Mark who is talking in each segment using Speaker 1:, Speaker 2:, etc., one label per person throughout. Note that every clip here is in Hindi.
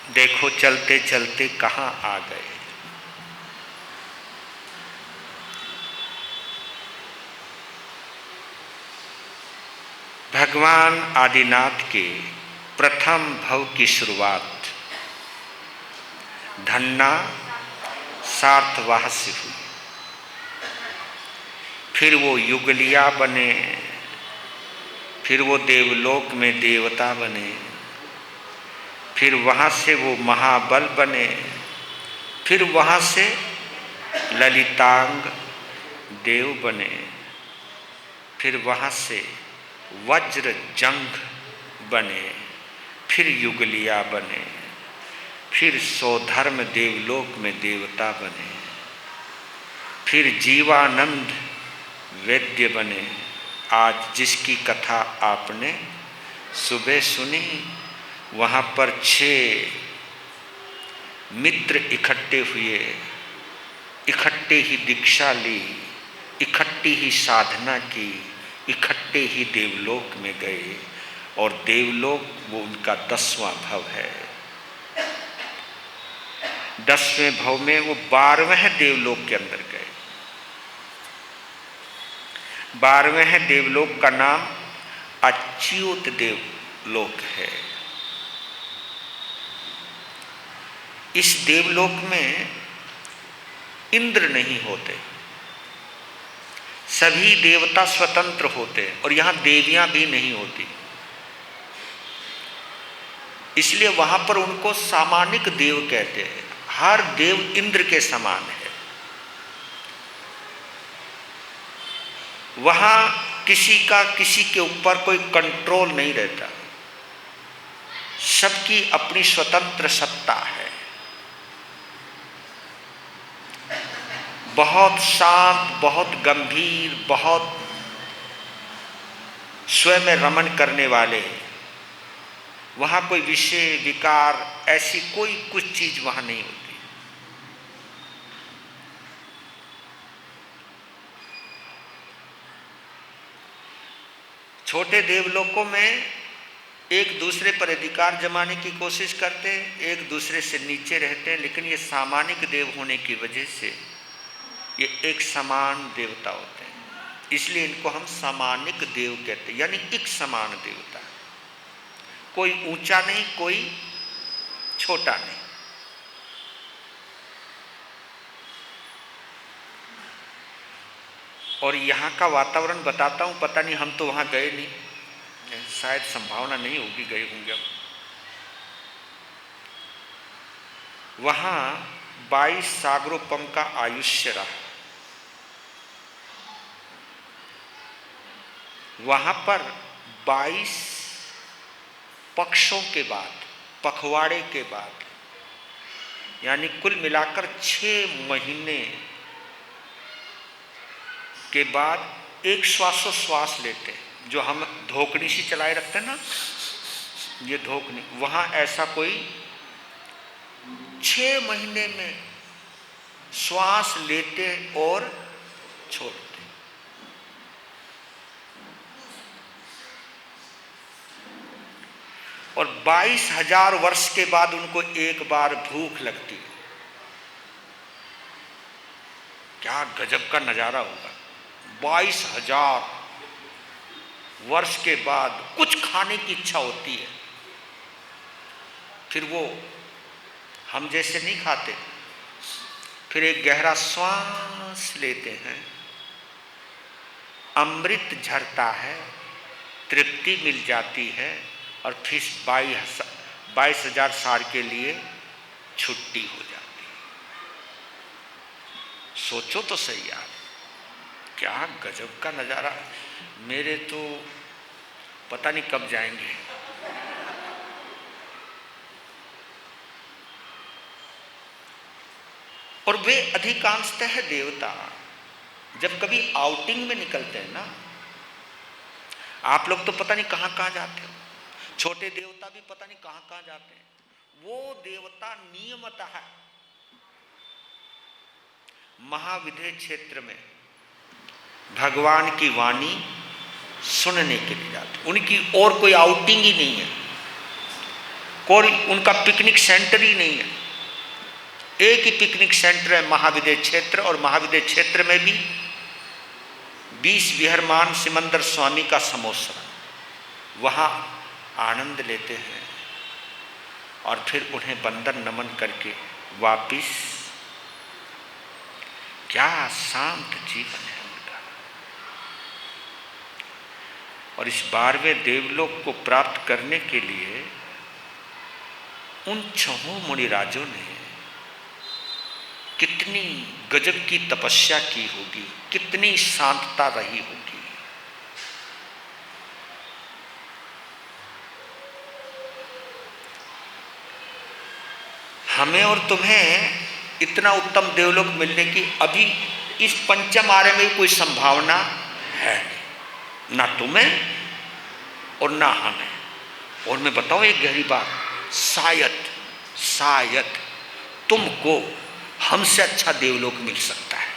Speaker 1: देखो चलते चलते कहाँ आ गए। भगवान आदिनाथ के प्रथम भव की शुरुआत धन्ना सार्थवाह से हुई। फिर वो युगलिया बने, फिर वो देवलोक में देवता बने, फिर वहाँ से वो महाबल बने, फिर वहाँ से ललितांग देव बने, फिर वहाँ से वज्र जंग बने, फिर युगलिया बने, फिर सौधर्म देवलोक में देवता बने, फिर जीवानंद वैद्य बने। आज जिसकी कथा आपने सुबह सुनी, वहाँ पर 6 मित्र इकट्ठे हुए, इकट्ठे ही दीक्षा ली, इकट्ठी ही साधना की, इकट्ठे ही देवलोक में गए और देवलोक वो उनका 10वां भव है। 10वें भव में वो 12वें देवलोक के अंदर गए। 12वें देवलोक का नाम अच्युत देवलोक है। इस देवलोक में इंद्र नहीं होते, सभी देवता स्वतंत्र होते और यहां देवियां भी नहीं होती। इसलिए वहां पर उनको सामानिक देव कहते हैं। हर देव इंद्र के समान है। वहां किसी का किसी के ऊपर कोई कंट्रोल नहीं रहता, सबकी अपनी स्वतंत्र सत्ता है। बहुत शांत, बहुत गंभीर, बहुत स्वयं में रमण करने वाले। वहां कोई विषय विकार ऐसी कोई कुछ चीज वहां नहीं होती। छोटे देवलोकों में एक दूसरे पर अधिकार जमाने की कोशिश करते हैं, एक दूसरे से नीचे रहते हैं, लेकिन ये सामानिक देव होने की वजह से ये एक समान देवता होते हैं। इसलिए इनको हम सामानिक देव कहते हैं, यानी एक समान देवता। कोई ऊंचा नहीं, कोई छोटा नहीं। और यहाँ का वातावरण बताता हूँ, पता नहीं, हम तो वहाँ गए नहीं, शायद संभावना नहीं होगी, गए होंगे हम। वहाँ 22 सागरोपम का आयुष्य रहा। वहाँ पर 22 पक्षों के बाद, पखवाड़े के बाद, यानी कुल मिलाकर 6 महीने के बाद एक श्वासोश्वास लेते हैं। जो हम धोकनी सी चलाए रखते हैं ना, ये धोकनी, वहाँ ऐसा कोई 6 महीने में श्वास लेते और छोड़ते। और 22,000 वर्ष के बाद उनको एक बार भूख लगती है। क्या गजब का नजारा होगा। 22,000 वर्ष के बाद कुछ खाने की इच्छा होती है। फिर वो हम जैसे नहीं खाते, फिर एक गहरा श्वास लेते हैं, अमृत झरता है, तृप्ति मिल जाती है और फिर 22,000 साल के लिए छुट्टी हो जाती है। सोचो तो सही यार, क्या गजब का नज़ारा। मेरे तो पता नहीं कब जाएंगे। और वे अधिकांशतः देवता जब कभी आउटिंग में निकलते हैं ना, आप लोग तो पता नहीं कहाँ कहाँ जाते हो, छोटे देवता भी पता नहीं कहाँ कहाँ जाते हैं। वो देवता नियमतः महाविद्य क्षेत्र में भगवान की वाणी सुनने के लिए जाते। उनकी और कोई आउटिंग ही नहीं है। कोई उनका पिकनिक सेंटर ही नहीं है। एक ही पिकनिक सेंटर है महाविद्य क्षेत्र, और महाविद्य क्षेत्र में भी 20 विहरमान सिमंदर स्वामी का समोसा, वहाँ आनंद लेते हैं और फिर उन्हें वंदन नमन करके वापिस। क्या शांत जीवन है उनका। और इस 12वें देवलोक को प्राप्त करने के लिए उन 6 मुनिराजों ने कितनी गजब की तपस्या की होगी, कितनी शांतता रही होगी। हमें और तुम्हें इतना उत्तम देवलोक मिलने की अभी इस पंचम आर्य में कोई संभावना है नहीं, ना तुम्हें और ना हमें। और मैं बताऊं एक गहरी बात, शायद तुमको हमसे अच्छा देवलोक मिल सकता है,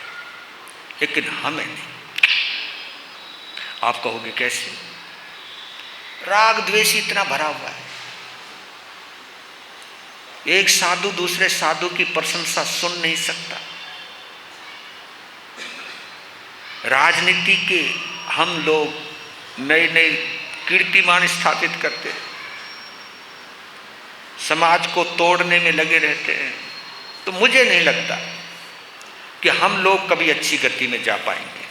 Speaker 1: लेकिन हमें नहीं। आप कहोगे कैसे? राग द्वेष इतना भरा हुआ है, एक साधु दूसरे साधु की प्रशंसा सुन नहीं सकता। राजनीति के हम लोग नए नए कीर्तिमान स्थापित करते हैं, समाज को तोड़ने में लगे रहते हैं। तो मुझे नहीं लगता कि हम लोग कभी अच्छी गति में जा पाएंगे।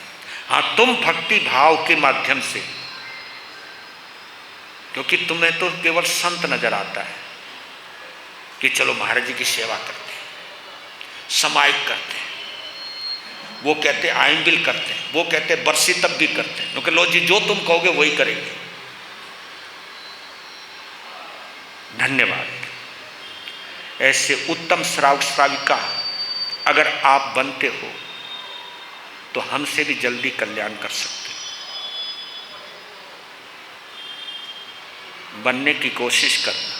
Speaker 1: हाँ, तुम भक्ति भाव के माध्यम से, क्योंकि तुम्हें तो केवल संत नजर आता है कि चलो महाराज जी की सेवा करते हैं, समायिक करते हैं, वो कहते आइन बिल करते हैं, वो कहते बरसी तब भी करते हैं, क्योंकि लो जी जो तुम कहोगे वही करेंगे। धन्यवाद। ऐसे उत्तम श्रावक श्राविका अगर आप बनते हो तो हमसे भी जल्दी कल्याण कर सकते हो। बनने की कोशिश करना।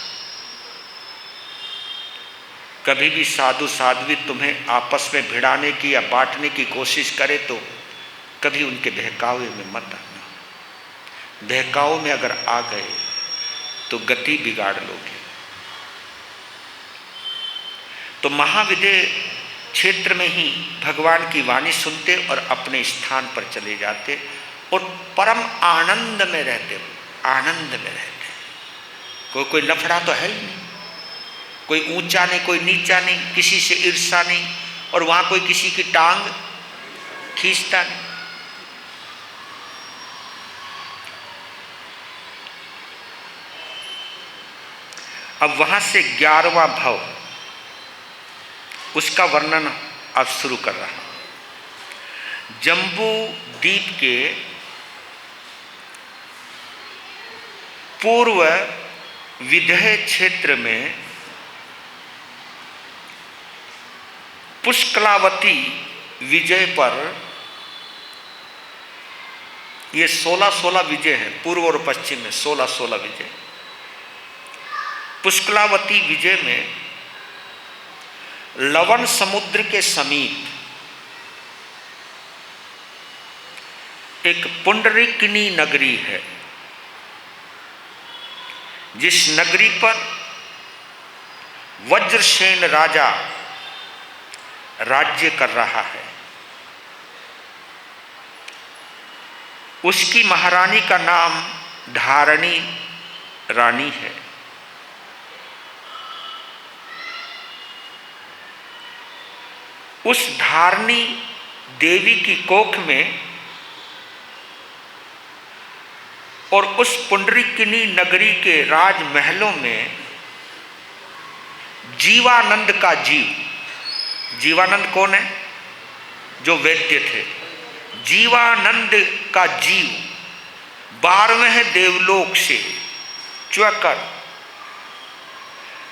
Speaker 1: कभी भी साधु साध्वी तुम्हें आपस में भिड़ाने की या बांटने की कोशिश करे तो कभी उनके बहकावे में मत आना। बहकाव में अगर आ गए तो गति बिगाड़ लोगे। तो महाविद्य क्षेत्र में ही भगवान की वाणी सुनते और अपने स्थान पर चले जाते और परम आनंद में रहते हो, आनंद में रहते। कोई लफड़ा तो है ही नहीं, कोई ऊंचा नहीं, कोई नीचा नहीं, किसी से ईर्ष्या नहीं, और वहां कोई किसी की टांग खींचता नहीं। अब वहां से 11वां भव, उसका वर्णन अब शुरू कर रहा हूं। जम्बू द्वीप के पूर्व विदेह क्षेत्र में पुष्कलावती विजय पर, ये 16-16 विजय हैं, पूर्व और पश्चिम में 16-16 विजय। पुष्कलावती विजय में लवण समुद्र के समीप एक पुंडरीकिनी नगरी है, जिस नगरी पर वज्रसेन राजा राज्य कर रहा है। उसकी महारानी का नाम धारणी रानी है। उस धारणी देवी की कोख में और उस पुंडरीकिनी नगरी के राजमहलों में जीवानंद का जीव, जीवानंद कौन है? जो वैद्य थे। जीवानंद का जीव 12वें देवलोक से चुकर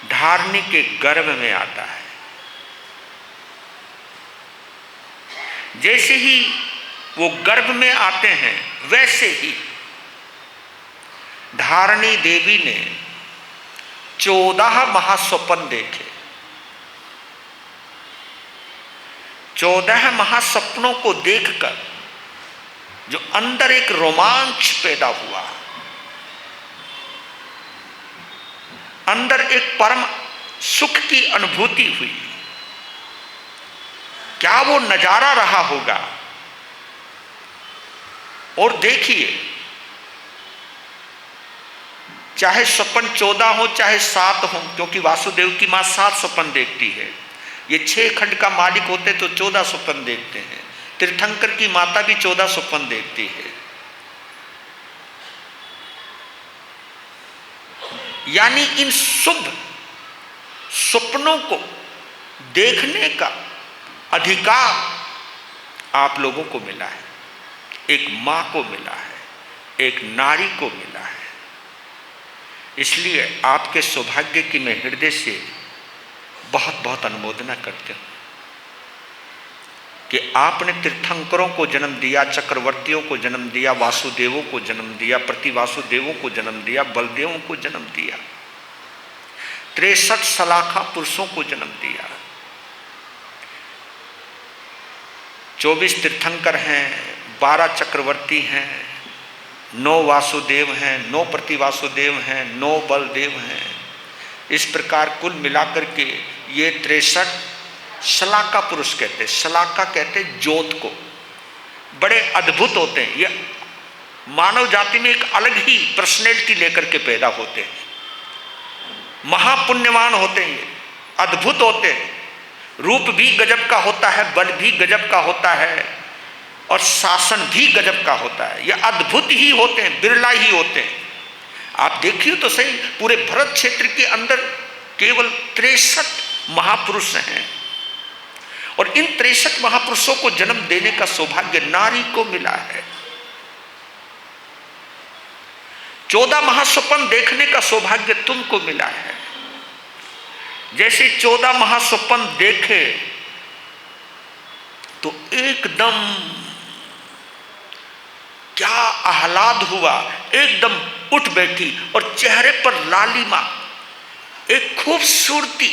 Speaker 1: धारणी के गर्भ में आता है। जैसे ही वो गर्भ में आते हैं वैसे ही धारणी देवी ने 14 महास्वप्न देखे। 14 महासपनों को देखकर जो अंदर एक रोमांच पैदा हुआ, अंदर एक परम सुख की अनुभूति हुई। क्या वो नजारा रहा होगा। और देखिए, चाहे स्वप्न 14 हो चाहे 7 हो, क्योंकि वासुदेव की मां 7 स्वप्न देखती है। ये 6 खंड का मालिक होते तो 14 स्वप्न देखते हैं। तीर्थंकर की माता भी 14 स्वप्न देखती है। यानी इन शुभ स्वप्नों को देखने का अधिकार आप लोगों को मिला है, एक मां को मिला है, एक नारी को मिला है। इसलिए आपके सौभाग्य की मैं हृदय से बहुत बहुत अनुमोदना करते हूँ कि आपने तीर्थंकरों को जन्म दिया, चक्रवर्तियों को जन्म दिया, वासुदेवों को जन्म दिया, प्रतिवासुदेवों को जन्म दिया, बलदेवों को जन्म दिया, 63 सलाखा पुरुषों को जन्म दिया। 24 तीर्थंकर हैं, 12 चक्रवर्ती हैं, 9 वासुदेव हैं, 9 प्रतिवासुदेव हैं, 9 बलदेव हैं। इस प्रकार कुल मिलाकर के ये 63 शलाका पुरुष कहते हैं। शलाका कहते हैं ज्योत को। बड़े अद्भुत होते हैं। ये मानव जाति में एक अलग ही पर्सनैलिटी लेकर के पैदा होते हैं। महापुण्यवान होते हैं, ये अद्भुत होते हैं। रूप भी गजब का होता है, बल भी गजब का होता है और शासन भी गजब का होता है। ये अद्भुत ही होते हैं, बिरला ही होते हैं। आप देखिए तो सही, पूरे भरत क्षेत्र के अंदर केवल 63 महापुरुष हैं और इन 63 महापुरुषों को जन्म देने का सौभाग्य नारी को मिला है। 14 महास्वप्न देखने का सौभाग्य तुमको मिला है। जैसे 14 महास्वप्न देखे तो एकदम क्या आह्लाद हुआ, एकदम उठ बैठी और चेहरे पर लालिमा, एक खूबसूरती,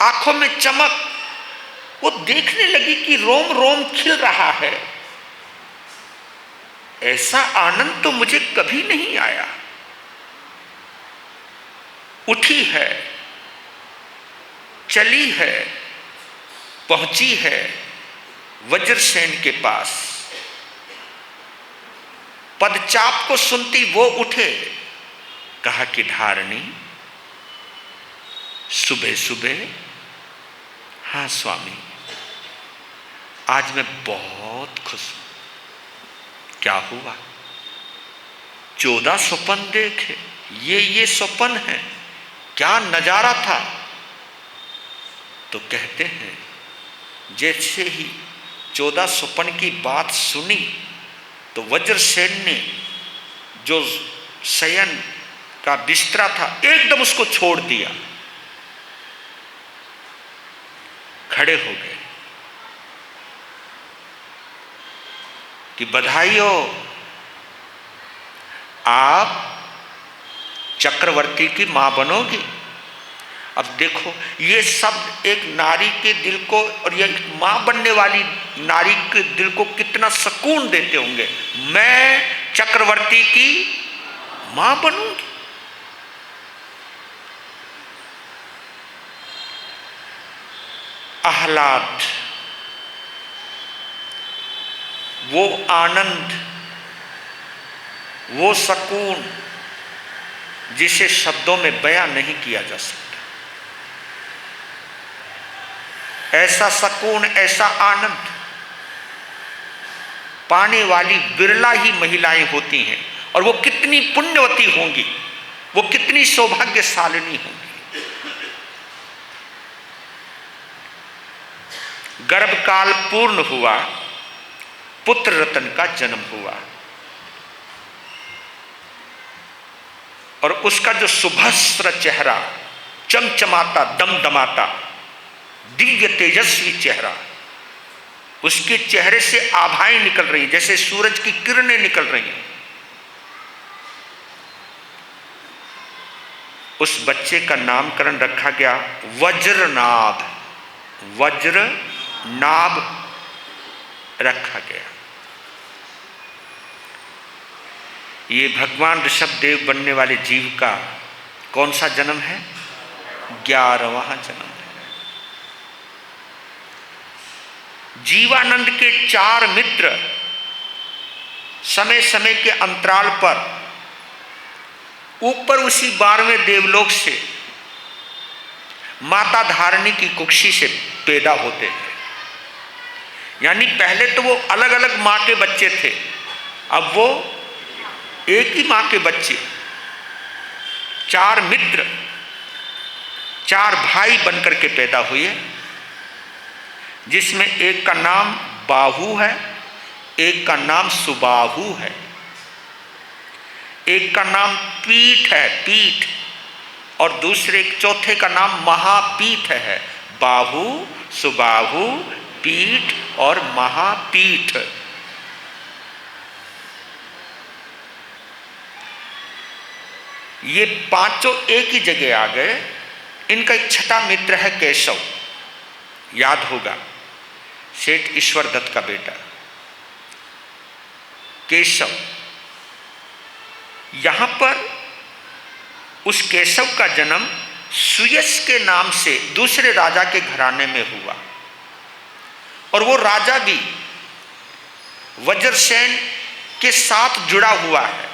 Speaker 1: आंखों में चमक। वो देखने लगी कि रोम रोम खिल रहा है। ऐसा आनंद तो मुझे कभी नहीं आया। उठी है, चली है, पहुंची है वज्रसेन के पास। पदचाप को सुनती वो उठे, कहा कि धारणी सुबह सुबह, हाँ स्वामी आज मैं बहुत खुश हूं। क्या हुआ? 14 स्वप्न देखे, ये स्वप्न है, क्या नजारा था। तो कहते हैं जैसे ही 14 स्वप्न की बात सुनी तो वज्रसेन ने जो शयन का बिस्तरा था एकदम उसको छोड़ दिया, खड़े हो गए कि बधाई हो, आप चक्रवर्ती की मां बनोगी। अब देखो, ये शब्द एक नारी के दिल को और ये मां बनने वाली नारी के दिल को कितना सुकून देते होंगे। मैं चक्रवर्ती की मां बनूंगी। आह्लाद, वो आनंद, वो सुकून जिसे शब्दों में बयां नहीं किया जा सकता। ऐसा सुकून, ऐसा आनंद पाने वाली बिरला ही महिलाएं होती हैं। और वो कितनी पुण्यवती होंगी, वो कितनी सौभाग्यशालिनी होंगी। गर्भकाल पूर्ण हुआ, पुत्र रतन का जन्म हुआ और उसका जो सुभस्त्र चेहरा, चमचमाता, दमदमाता, दिव्य तेजस्वी चेहरा, उसके चेहरे से आभाएं निकल रही जैसे सूरज की किरणें निकल रही हैं। उस बच्चे का नामकरण रखा गया वज्रनाभ। वज्रनाभ रखा गया। ये भगवान ऋषभ देव बनने वाले जीव का कौन सा जन्म है? 11वां जन्म है। जीवानंद के 4 मित्र समय समय के अंतराल पर ऊपर उसी 12वें देवलोक से माता धारणी की कुक्षी से पैदा होते हैं। यानी पहले तो वो अलग अलग माँ के बच्चे थे, अब वो एक ही माँ के बच्चे, 4 मित्र, 4 भाई बनकर के पैदा हुए, जिसमें एक का नाम बाहु है, एक का नाम सुबाहु है, एक का नाम पीठ है, पीठ, और दूसरे चौथे का नाम महापीठ है। बाहु, सुबाहु, पीठ और महापीठ। ये पांचों एक ही जगह आ गए। इनका एक छठा मित्र है केशव, याद होगा, सेठ ईश्वर दत्त का बेटा केशव। यहां पर उस केशव का जन्म सुयश के नाम से दूसरे राजा के घराने में हुआ, और वो राजा भी वज्रसेन के साथ जुड़ा हुआ है।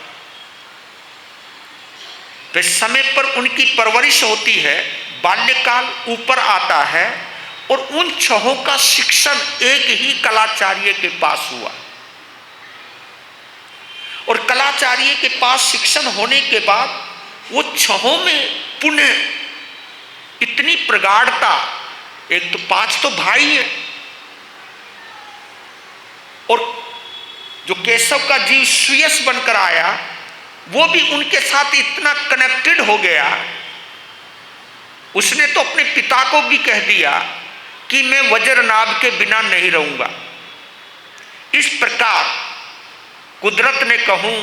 Speaker 1: तो समय पर उनकी परवरिश होती है, बाल्यकाल ऊपर आता है, और उन 6 का शिक्षण एक ही कलाचार्य के पास हुआ। और कलाचार्य के पास शिक्षण होने के बाद वो 6 में पुनः इतनी प्रगाढ़ता, एक तो 5 तो भाई है, और जो केशव का जीव सुयश बनकर आया वो भी उनके साथ इतना कनेक्टेड हो गया, उसने तो अपने पिता को भी कह दिया कि मैं वज्रनाभ के बिना नहीं रहूंगा। इस प्रकार कुदरत ने कहूं,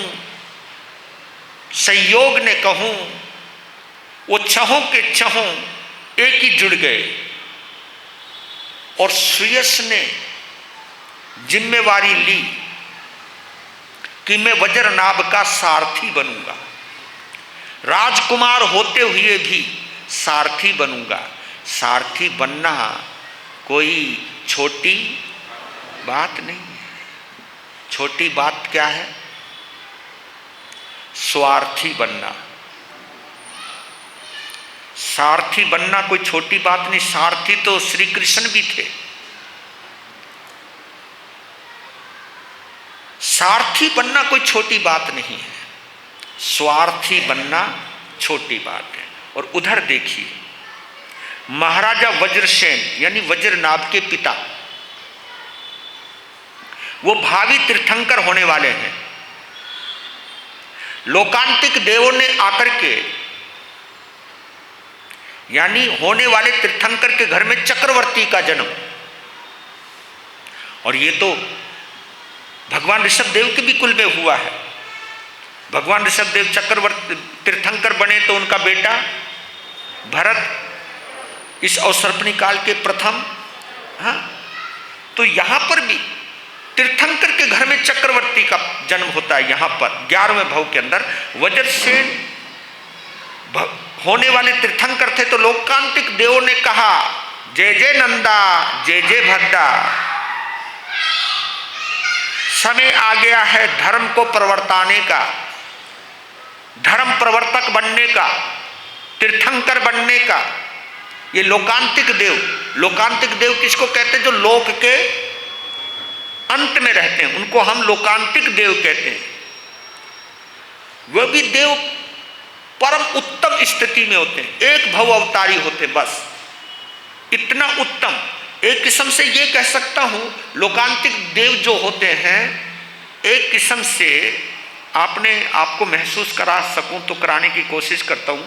Speaker 1: संयोग ने कहूं, वो 6 के 6 एक ही जुड़ गए, और सुयश ने जिम्मेवारी ली कि मैं वज्रनाभ का सारथी बनूंगा, राजकुमार होते हुए भी सारथी बनूंगा। सारथी बनना कोई छोटी बात नहीं है। छोटी बात क्या है? स्वार्थी बनना। सारथी बनना कोई छोटी बात नहीं। सारथी तो श्री कृष्ण भी थे। सारथी बनना कोई छोटी बात नहीं है, स्वार्थी बनना छोटी बात है। और उधर देखिए, महाराजा वज्रसेन यानी वज्रनाभ के पिता, वो भावी तीर्थंकर होने वाले हैं। लोकांतिक देवों ने आकर के, यानी होने वाले तीर्थंकर के घर में चक्रवर्ती का जन्म। और ये तो भगवान ऋषभदेव के भी कुल में हुआ है। भगवान ऋषभदेव चक्रवर्ती तीर्थंकर बने तो उनका बेटा भरत इस अवसर्पणी काल के प्रथम। हाँ, तो यहां पर भी तीर्थंकर के घर में चक्रवर्ती का जन्म होता है। यहां पर 11वें भव के अंदर वज्रसेन होने वाले तीर्थंकर थे, तो लोकांतिक देवों ने कहा, जय जय नंदा, जय जय भद्दा, समय आ गया है धर्म को प्रवर्ताने का, धर्म प्रवर्तक बनने का, तीर्थंकर बनने का। ये लोकांतिक देव, लोकांतिक देव किसको कहते हैं? जो लोक के अंत में रहते हैं, उनको हम लोकांतिक देव कहते हैं। वह भी देव परम उत्तम स्थिति में होते हैं, एक भव अवतारी होते, बस इतना उत्तम। एक किस्म से ये कह सकता हूं, लोकांतिक देव जो होते हैं, एक किस्म से आपको महसूस करा सकूं तो कराने की कोशिश करता हूं।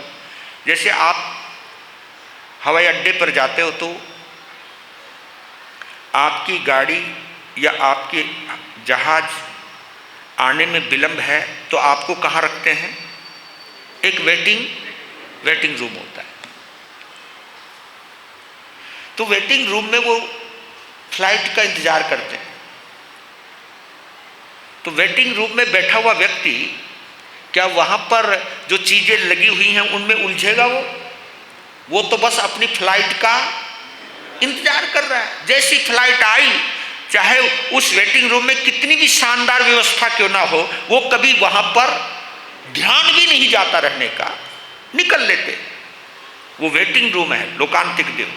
Speaker 1: जैसे आप हवाई अड्डे पर जाते हो तो आपकी गाड़ी या आपके जहाज आने में विलंब है, तो आपको कहाँ रखते हैं? एक वेटिंग रूम होता है। तो वेटिंग रूम में वो फ्लाइट का इंतजार करते हैं। तो वेटिंग रूम में बैठा हुआ व्यक्ति क्या वहाँ पर जो चीज़ें लगी हुई हैं उनमें उलझेगा वो तो बस अपनी फ्लाइट का इंतजार कर रहा है। जैसी फ्लाइट आई, चाहे उस वेटिंग रूम में कितनी भी शानदार व्यवस्था क्यों ना हो, वो कभी वहाँ पर ध्यान भी नहीं जाता रहने का, निकल लेते। वो वेटिंग रूम है लोकांतिक देव।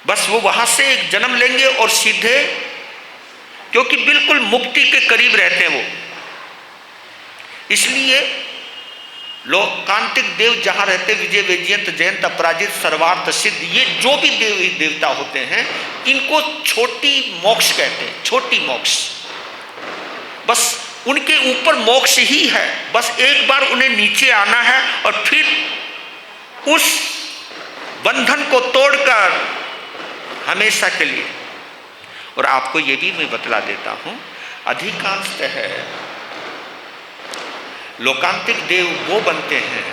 Speaker 1: बस वो वहाँ से एक जन्म लेंगे और सीधे, क्योंकि बिल्कुल मुक्ति के करीब रहते हैं वो, इसलिए लोकांतिक देव जहाँ रहते, विजय वैजयंत जयंत अपराजित सर्वार्थ सिद्ध, ये जो भी देवता होते हैं इनको छोटी मोक्ष कहते हैं, छोटी मोक्ष। बस उनके ऊपर मोक्ष ही है, बस एक बार उन्हें नीचे आना है और फिर उस बंधन को तोड़कर हमेशा के लिए। और आपको ये भी मैं बतला देता हूँ, अधिकांशतः लोकांतिक देव वो बनते हैं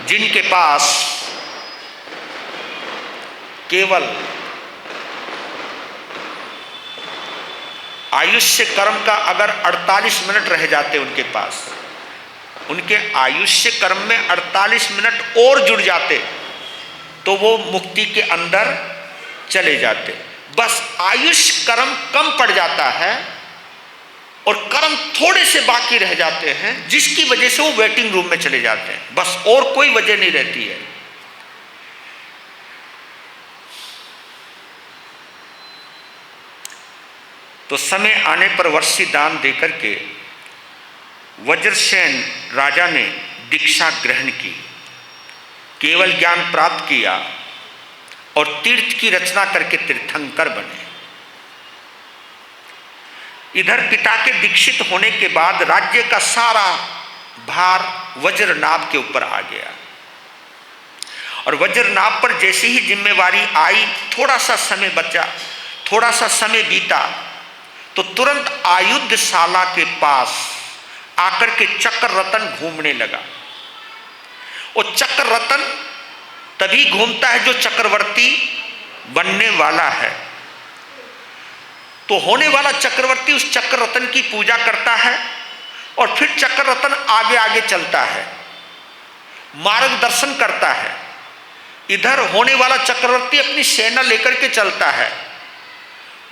Speaker 1: जिनके पास केवल आयुष्य कर्म का अगर 48 मिनट रह जाते उनके पास, उनके आयुष्य कर्म में 48 मिनट और जुड़ जाते तो वो मुक्ति के अंदर चले जाते। बस आयुष्य कर्म कम पड़ जाता है और कर्म थोड़े से बाकी रह जाते हैं, जिसकी वजह से वो वेटिंग रूम में चले जाते हैं, बस और कोई वजह नहीं रहती है। तो समय आने पर वर्षी दान देकर के वज्रसेन राजा ने दीक्षा ग्रहण की, केवल ज्ञान प्राप्त किया और तीर्थ की रचना करके तीर्थंकर बने। इधर पिता के दीक्षित होने के बाद राज्य का सारा भार वज्रनाभ के ऊपर आ गया और वज्रनाभ पर जैसे ही जिम्मेवारी आई, थोड़ा सा समय बचा, थोड़ा सा समय बीता तो तुरंत आयुधशाला के पास आकर के चक्र रतन घूमने लगा। और चक्र रतन तभी घूमता है जो चक्रवर्ती बनने वाला है। तो होने वाला चक्रवर्ती उस चक्र रतन की पूजा करता है और फिर चक्र रतन आगे आगे चलता है, मार्गदर्शन करता है। इधर होने वाला चक्रवर्ती अपनी सेना लेकर के चलता है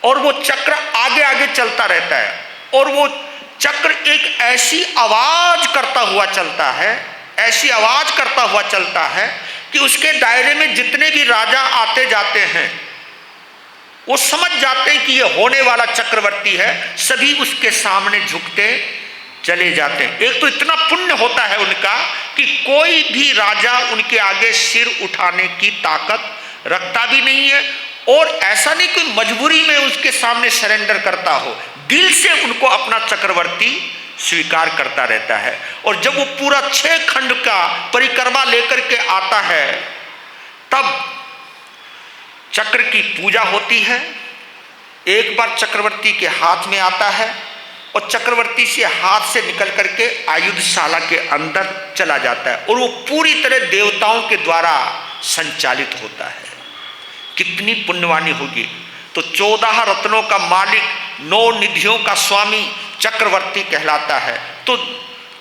Speaker 1: और वो चक्र आगे आगे चलता रहता है और वो चक्र एक ऐसी आवाज करता हुआ चलता है, ऐसी आवाज करता हुआ चलता है कि उसके दायरे में जितने भी राजा आते जाते हैं वो समझ जाते हैं कि ये होने वाला चक्रवर्ती है, सभी उसके सामने झुकते चले जाते हैं। एक तो इतना पुण्य होता है उनका कि कोई भी राजा उनके आगे सिर उठाने की ताकत रखता भी नहीं है और ऐसा नहीं कोई मजबूरी में उसके सामने सरेंडर करता हो, दिल से उनको अपना चक्रवर्ती स्वीकार करता रहता है। और जब वो पूरा 6 खंड का परिक्रमा लेकर के आता है तब चक्र की पूजा होती है। एक बार चक्रवर्ती के हाथ में आता है और चक्रवर्ती से हाथ से निकल करके आयुधशाला के अंदर चला जाता है और वो पूरी तरह देवताओं के द्वारा संचालित होता है। कितनी पुण्यवानी होगी। तो 14 रत्नों का मालिक, 9 निधियों का स्वामी चक्रवर्ती कहलाता है। तो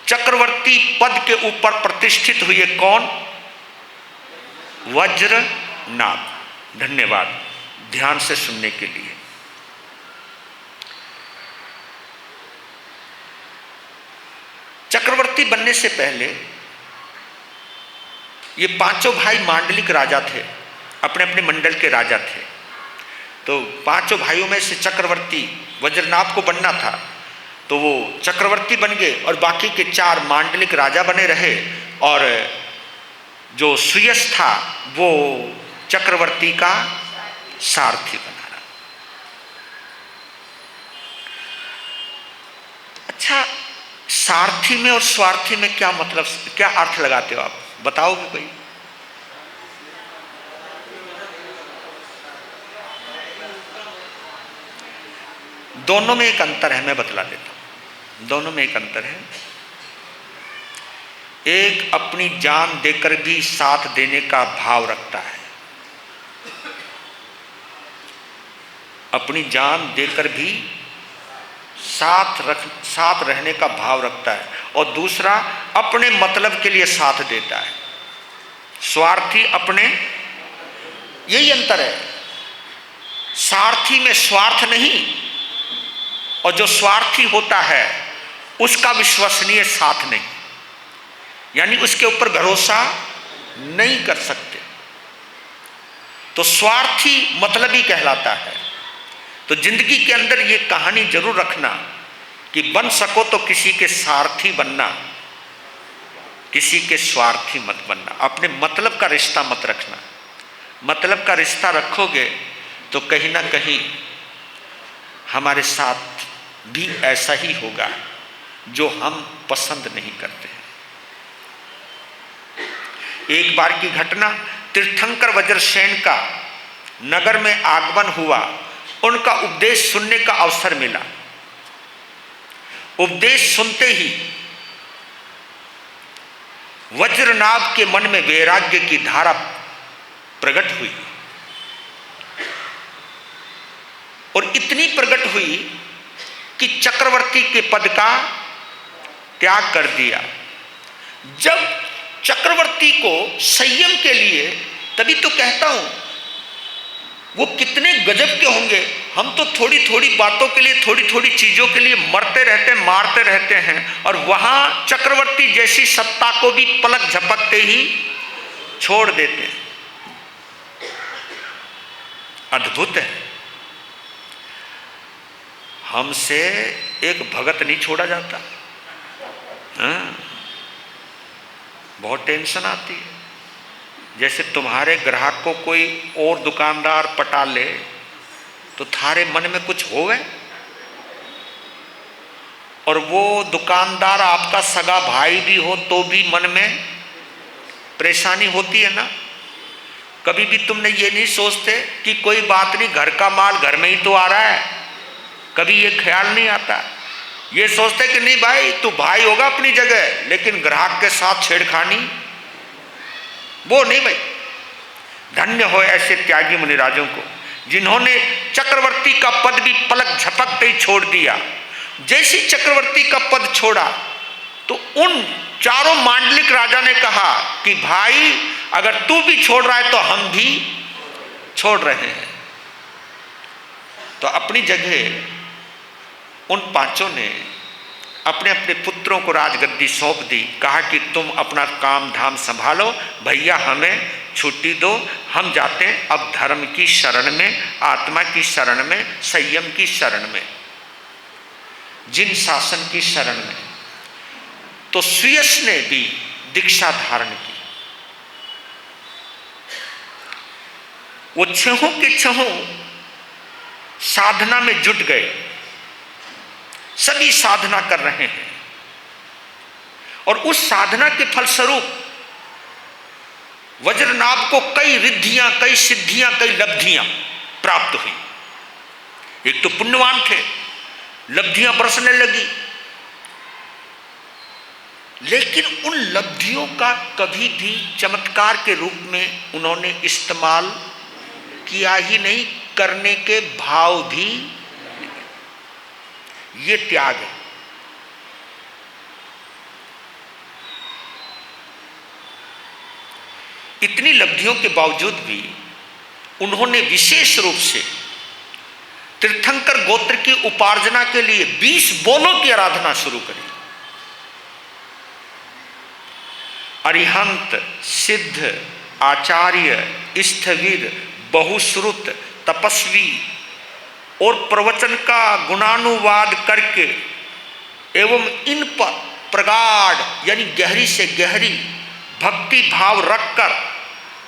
Speaker 1: चक्रवर्ती पद के ऊपर प्रतिष्ठित हुए कौन? वज्रनाभ। धन्यवाद ध्यान से सुनने के लिए। चक्रवर्ती बनने से पहले ये 5 भाई मांडलिक राजा थे, अपने अपने मंडल के राजा थे। तो 5 भाइयों में से चक्रवर्ती वज्रनाभ को बनना था तो वो चक्रवर्ती बन गए और बाकी के 4 मांडलिक राजा बने रहे और जो सुयश था वो चक्रवर्ती का सारथी बना रहा। अच्छा, सारथी में और स्वार्थी में क्या मतलब, क्या अर्थ लगाते हो आप, बताओगे कोई? दोनों में एक अंतर है, मैं बतला देता हूं। दोनों में एक अंतर है। एक अपनी जान देकर भी साथ देने का भाव रखता है, अपनी जान देकर भी साथ रहने का भाव रखता है, और दूसरा अपने मतलब के लिए साथ देता है। स्वार्थी अपने, यही अंतर है। सारथी में स्वार्थ नहीं, और जो स्वार्थी होता है उसका विश्वसनीय साथ नहीं, यानी उसके ऊपर भरोसा नहीं कर सकते। तो स्वार्थी मतलबी कहलाता है। तो जिंदगी के अंदर ये कहानी जरूर रखना कि बन सको तो किसी के सारथी बनना, किसी के स्वार्थी मत बनना। अपने मतलब का रिश्ता मत रखना। मतलब का रिश्ता रखोगे तो कहीं ना कहीं हमारे साथ भी ऐसा ही होगा जो हम पसंद नहीं करते हैं। एक बार की घटना, तीर्थंकर वज्रसेन का नगर में आगमन हुआ। उनका उपदेश सुनने का अवसर मिला। उपदेश सुनते ही वज्रनाभ के मन में वैराग्य की धारा प्रकट हुई, और इतनी प्रकट हुई कि चक्रवर्ती के पद का त्याग कर दिया। जब चक्रवर्ती को संयम के लिए, तभी तो कहता हूं वो कितने गजब के होंगे। हम तो थोड़ी थोड़ी बातों के लिए, थोड़ी थोड़ी चीजों के लिए मरते रहते, मारते रहते हैं, और वहां चक्रवर्ती जैसी सत्ता को भी पलक झपकते ही छोड़ देते हैं। अद्भुत है। हमसे एक भगत नहीं छोड़ा जाता। हाँ, बहुत टेंशन आती है। जैसे तुम्हारे ग्राहक को कोई और दुकानदार पटा ले तो थारे मन में कुछ होवे, और वो दुकानदार आपका सगा भाई भी हो तो भी मन में परेशानी होती है ना। कभी भी तुमने ये नहीं सोचते कि कोई बात नहीं, घर का माल घर में ही तो आ रहा है। कभी ये ख्याल नहीं आता। ये सोचते कि नहीं भाई, तू भाई होगा अपनी जगह, लेकिन ग्राहक के साथ छेड़खानी वो नहीं भाई। धन्य हो ऐसे त्यागी मुनिराजों को, जिन्होंने चक्रवर्ती का पद भी पलक झपकते ही छोड़ दिया। जैसे चक्रवर्ती का पद छोड़ा तो उन चारों मांडलिक राजा ने कहा कि भाई अगर तू भी छोड़ रहा है तो हम भी छोड़ रहे हैं। तो अपनी जगह उन पांचों ने अपने अपने पुत्रों को राजगद्दी सौंप दी। कहा कि तुम अपना काम धाम संभालो, भैया हमें छुट्टी दो, हम जाते हैं अब धर्म की शरण में, आत्मा की शरण में, संयम की शरण में, जिन शासन की शरण में। तो सुयश ने भी दीक्षा धारण की। वो छहों के छहों साधना में जुट गए। सभी साधना कर रहे हैं, और उस साधना के फलस्वरूप वज्रनाभ को कई रिद्धियां, कई सिद्धियां, कई लब्धियां प्राप्त हुई। एक तो पुण्यवान थे, लब्धियां बरसने लगी, लेकिन उन लब्धियों का कभी भी चमत्कार के रूप में उन्होंने इस्तेमाल किया ही नहीं, करने के भाव भी। ये त्याग है। इतनी लब्धियों के बावजूद भी उन्होंने विशेष रूप से तीर्थंकर गोत्र की उपार्जना के लिए 20 बोलों की आराधना शुरू करी। अरिहंत, सिद्ध, आचार्य, स्थविर, बहुश्रुत, तपस्वी और प्रवचन का गुणानुवाद करके एवं इन पर प्रगाढ़ यानी गहरी से गहरी भक्ति भाव रखकर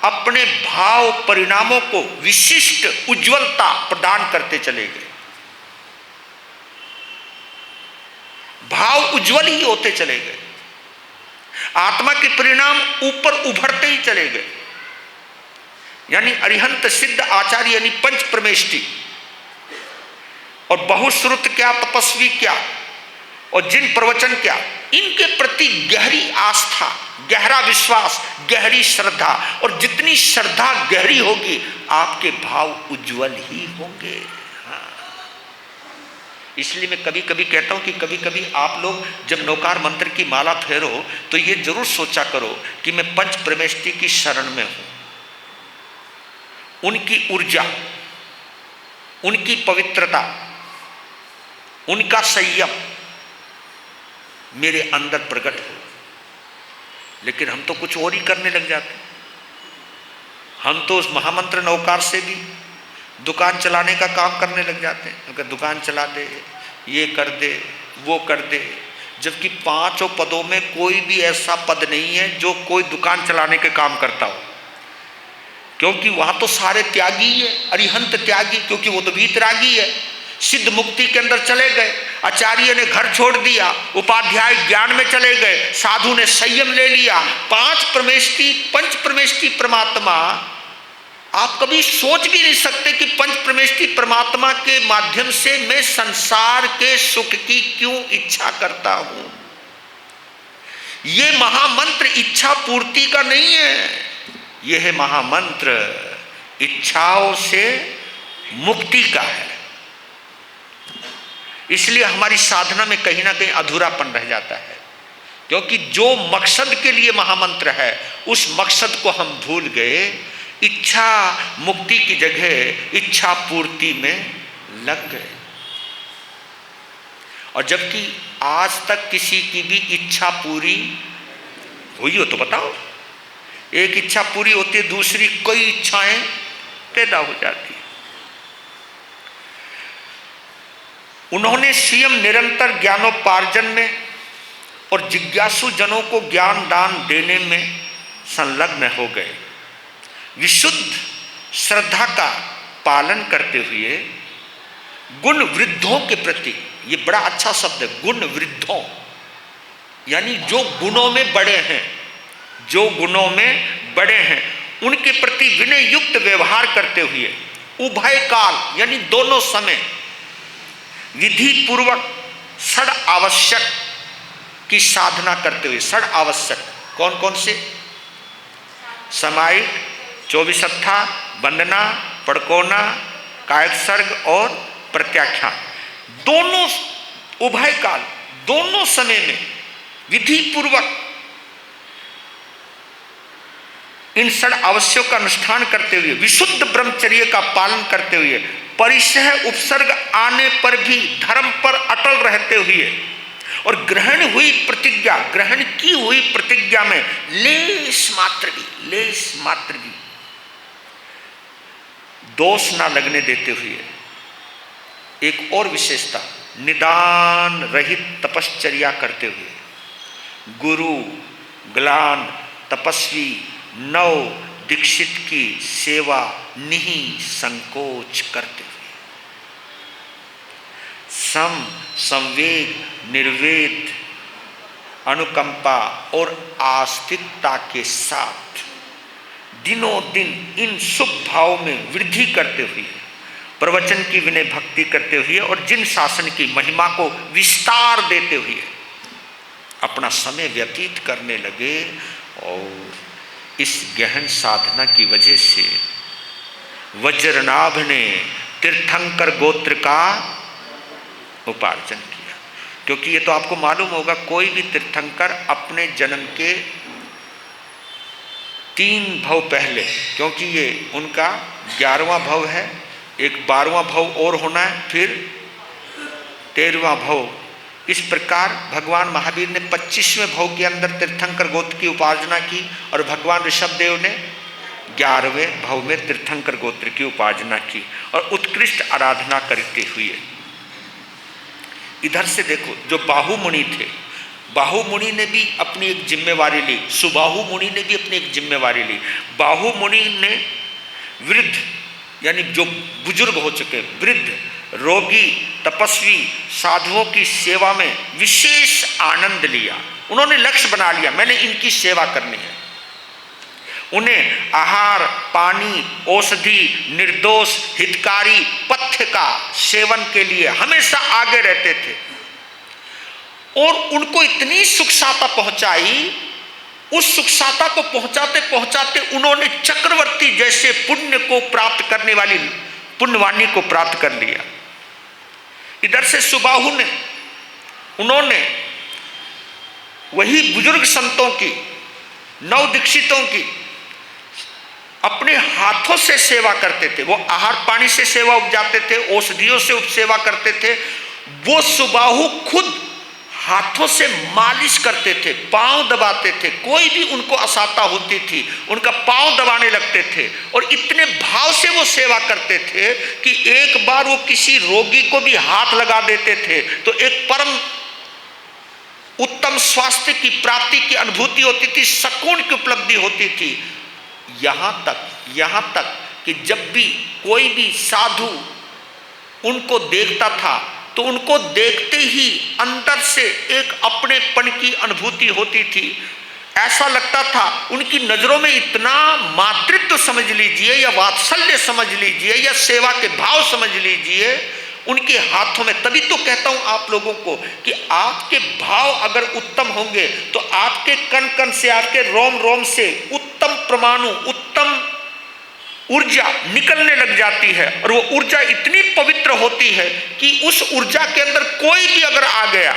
Speaker 1: अपने भाव परिणामों को विशिष्ट उज्ज्वलता प्रदान करते चले गए। भाव उज्ज्वल ही होते चले गए, आत्मा के परिणाम ऊपर उभरते ही चले गए। यानी अरिहंत, सिद्ध, आचार्य यानी पंच परमेष्टि, और बहुश्रुत क्या, तपस्वी क्या, और जिन प्रवचन क्या, इनके प्रति गहरी आस्था, गहरा विश्वास, गहरी श्रद्धा। और जितनी श्रद्धा गहरी होगी आपके भाव उज्जवल ही होंगे। हाँ। इसलिए मैं कभी कभी कहता हूँ कि कभी कभी आप लोग जब नौकार मंत्र की माला फेरो तो ये जरूर सोचा करो कि मैं पंच परमेष्टि की शरण में हूँ, उनकी ऊर्जा, उनकी पवित्रता, उनका संयम मेरे अंदर प्रकट हो। लेकिन हम तो कुछ और ही करने लग जाते। हम तो उस महामंत्र नौकार से भी दुकान चलाने का काम करने लग जाते हैं। अगर दुकान चला दे, ये कर दे, वो कर दे, जबकि पांचों पदों में कोई भी ऐसा पद नहीं है जो कोई दुकान चलाने के काम करता हो, क्योंकि वहां तो सारे त्यागी है, अरिहंत त्यागी, क्योंकि वो तो वीतरागी है। सिद्ध मुक्ति के अंदर चले गए, आचार्य ने घर छोड़ दिया, उपाध्याय ज्ञान में चले गए, साधु ने संयम ले लिया। पंच परमेष्टि परमात्मा, आप कभी सोच भी नहीं सकते कि पंच परमेष्टि परमात्मा के माध्यम से मैं संसार के सुख की क्यों इच्छा करता हूं। यह महामंत्र इच्छा पूर्ति का नहीं है, यह महामंत्र इच्छाओं से मुक्ति का है। इसलिए हमारी साधना में कहीं ना कहीं अधूरापन रह जाता है, क्योंकि जो मकसद के लिए महामंत्र है उस मकसद को हम भूल गए। इच्छा मुक्ति की जगह इच्छा पूर्ति में लग गए। और जबकि आज तक किसी की भी इच्छा पूरी हुई हो तो बताओ। एक इच्छा पूरी होती है, दूसरी कई इच्छाएं पैदा हो जाती है। उन्होंने स्वयं निरंतर ज्ञानोपार्जन में और जिज्ञासु जनों को ज्ञान दान देने में संलग्न हो गए। विशुद्ध श्रद्धा का पालन करते हुए गुण वृद्धों के प्रति, ये बड़ा अच्छा शब्द है, गुण वृद्धों, यानी जो गुणों में बड़े हैं, जो गुणों में बड़े हैं उनके प्रति विनय युक्त व्यवहार करते हुए उभय काल यानी दोनों समय विधि पूर्वक षड आवश्यक की साधना करते हुए। षड आवश्यक कौन कौन से? समायिक, 24 वंदना, पड़कोना, कायक सर्ग और प्रत्याख्यान, दोनों उभय काल, दोनों समय में विधि पूर्वक इन षड आवश्यक का अनुष्ठान करते हुए, विशुद्ध ब्रह्मचर्य का पालन करते हुए, परिसह उपसर्ग आने पर भी धर्म पर अटल रहते हुए और ग्रहण की हुई प्रतिज्ञा में लेश मात्र भी दोष ना लगने देते हुए, एक और विशेषता, निदान रहित तपश्चर्या करते हुए गुरु ग्लान तपस्वी नव दीक्षित की सेवा निहि संकोच करते हुए, संवेग, निर्वेद, अनुकंपा और आस्तिकता के साथ दिनों दिन इन शुभ भाव में वृद्धि करते हुए, प्रवचन की विनय भक्ति करते हुए और जिन शासन की महिमा को विस्तार देते हुए अपना समय व्यतीत करने लगे। और इस गहन साधना की वजह से वज्रनाभ ने तीर्थंकर गोत्र का उपार्जन किया। क्योंकि ये तो आपको मालूम होगा, कोई भी तीर्थंकर अपने जन्म के 3 भव पहले, क्योंकि ये उनका 11वां भव है, एक 12वां भव और होना है, फिर 13वां भव। इस प्रकार भगवान महावीर ने 25वें भव के अंदर तीर्थंकर गोत्र की उपासना की और भगवान ऋषभदेव ने 11वें भव में तीर्थंकर गोत्र की उपासना की और उत्कृष्ट आराधना करते हुए। इधर से देखो, जो बाहु मुनि थे, बाहु मुनि ने भी अपनी एक जिम्मेवारी ली, सुबाहु मुनि ने भी अपनी एक जिम्मेवारी ली। बाहु मुनि ने वृद्ध यानी जो बुजुर्ग हो चुके, वृद्ध, रोगी, तपस्वी साधुओं की सेवा में विशेष आनंद लिया। उन्होंने लक्ष्य बना लिया, मैंने इनकी सेवा करनी है। उन्हें आहार, पानी, औषधि, निर्दोष, हितकारी पथ्य का सेवन के लिए हमेशा आगे रहते थे और उनको इतनी सुखसाता पहुंचाई, उस सुखसाता को पहुंचाते पहुंचाते उन्होंने चक्रवर्ती जैसे पुण्य को प्राप्त करने वाली पुण्यवाणी को प्राप्त कर लिया। इधर से सुबाहु ने, उन्होंने वही बुजुर्ग संतों की, नव दीक्षितों की अपने हाथों से सेवा करते थे। वो आहार पानी से सेवा उपजाते थे, औषधियों से सेवा करते थे। वो सुबाहु खुद हाथों से मालिश करते थे, पांव दबाते थे। कोई भी उनको असाता होती थी, उनका पांव दबाने लगते थे और इतने भाव से वो सेवा करते थे कि एक बार वो किसी रोगी को भी हाथ लगा देते थे तो एक परम उत्तम स्वास्थ्य की प्राप्ति की अनुभूति होती थी, सकून की उपलब्धि होती थी। यहाँ तक कि जब भी कोई भी साधु उनको देखता था तो उनको देखते ही अंदर से एक अपनेपन की अनुभूति होती थी। ऐसा लगता था उनकी नजरों में इतना मातृत्व समझ लीजिए या वात्सल्य समझ लीजिए या सेवा के भाव समझ लीजिए उनके हाथों में। तभी तो कहता हूं आप लोगों को कि आपके भाव अगर उत्तम होंगे तो आपके कण कण से, आपके रोम रोम से उत्तम परमाणु, उत्तम ऊर्जा निकलने लग जाती है और वो ऊर्जा इतनी पवित्र होती है कि उस ऊर्जा के अंदर कोई भी अगर आ गया,